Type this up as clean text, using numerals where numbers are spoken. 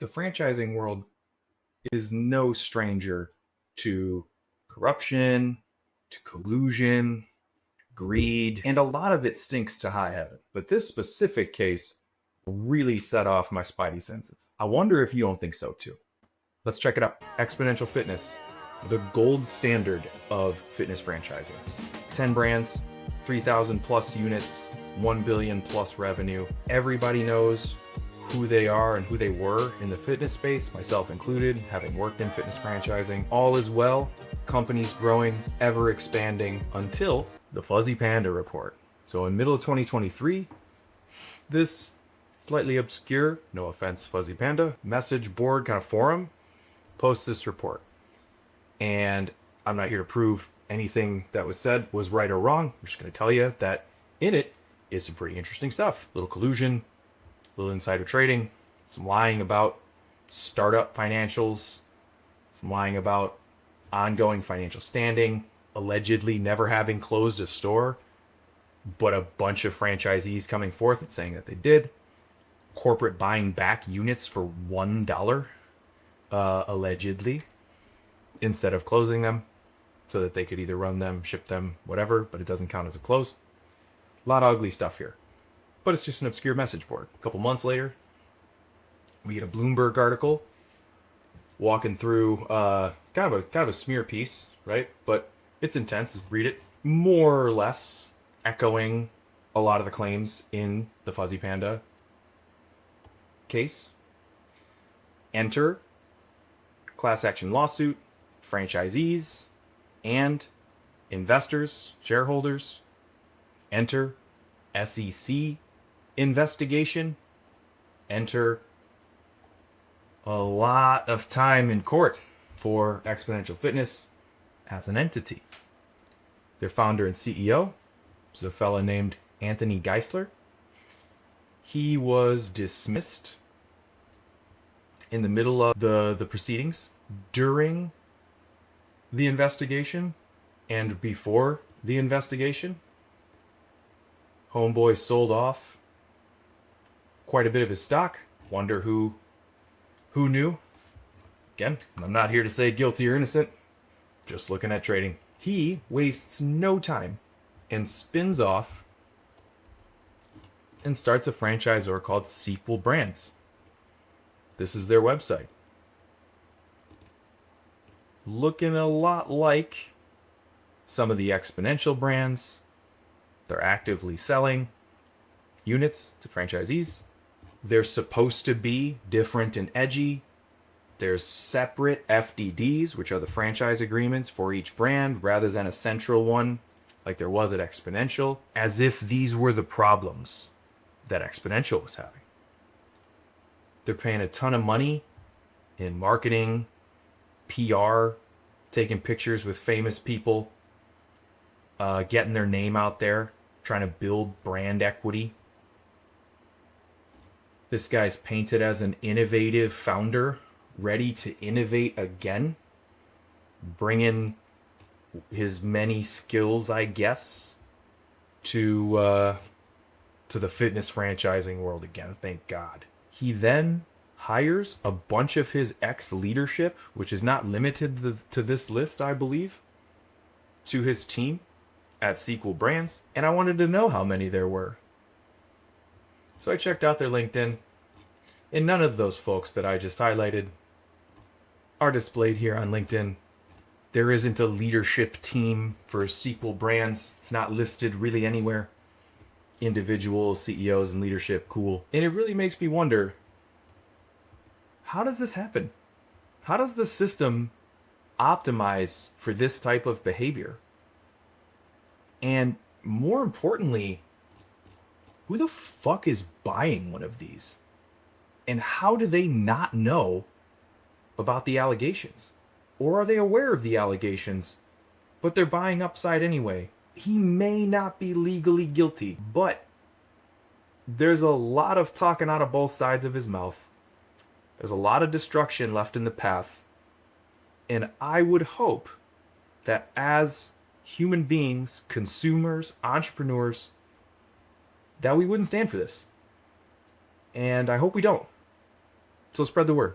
The franchising world is no stranger to corruption, to collusion, greed, and a lot of it stinks to high heaven. But this specific case really set off my spidey senses. I wonder if you don't think so too. Let's check it out. Exponential Fitness, the gold standard of fitness franchising. 10 brands, 3,000 plus units, 1 billion plus revenue. Everybody knows who they are and who they were in the fitness space, myself included, having worked in fitness franchising. All is well, companies growing, ever expanding, until the Fuzzy Panda report. So in middle of 2023, this slightly obscure, no offense Fuzzy Panda, message board kind of forum posts this report. And I'm not here to prove anything that was said was right or wrong. I'm just going to tell you that in it is some pretty interesting stuff. A little collusion, a little insider trading, some lying about startup financials, some lying about ongoing financial standing, allegedly never having closed a store, but a bunch of franchisees coming forth and saying that they did. Corporate buying back units for $1, allegedly, instead of closing them so that they could either run them, ship them, whatever, but it doesn't count as a close. A lot of ugly stuff here. But it's just an obscure message board. A couple months later, we get a Bloomberg article walking through kind of a smear piece, right? But it's intense. Read it. More or less echoing a lot of the claims in the Fuzzy Panda case. Enter class action lawsuit, franchisees, and investors, shareholders. Enter SEC investigation. Enter a lot of time in court for Exponential Fitness as an entity. Their founder and CEO is a fella named Anthony Geisler. He was dismissed in the middle of the proceedings, during the investigation, and before the investigation. Homeboy sold off quite a bit of his stock. Wonder who knew? Again, I'm not here to say guilty or innocent. Just looking at trading. He wastes no time and spins off and starts a franchisor called Sequel Brands. This is their website. Looking a lot like some of the Exponential brands. They're actively selling units to franchisees. They're supposed to be different and edgy. There's separate FDDs, which are the franchise agreements for each brand, rather than a central one like there was at Exponential, as if these were the problems that Exponential was having. They're paying a ton of money in marketing, PR, taking pictures with famous people, getting their name out there, trying to build brand equity. This guy's painted as an innovative founder, ready to innovate again, bringing his many skills, I guess, to the fitness franchising world again. Thank God. He then hires a bunch of his ex-leadership, which is not limited to this list, I believe, to his team at Sequel Brands, and I wanted to know how many there were. So I checked out their LinkedIn, and none of those folks that I just highlighted are displayed here on LinkedIn. There isn't a leadership team for Sequel Brands. It's not listed really anywhere. Individual CEOs and leadership, cool. And it really makes me wonder, how does this happen? How does the system optimize for this type of behavior? And more importantly, who the fuck is buying one of these? And how do they not know about the allegations? Or are they aware of the allegations, but they're buying upside anyway? He may not be legally guilty, but there's a lot of talking out of both sides of his mouth. There's a lot of destruction left in the path. And I would hope that as human beings, consumers, entrepreneurs, that we wouldn't stand for this. And I hope we don't. So spread the word.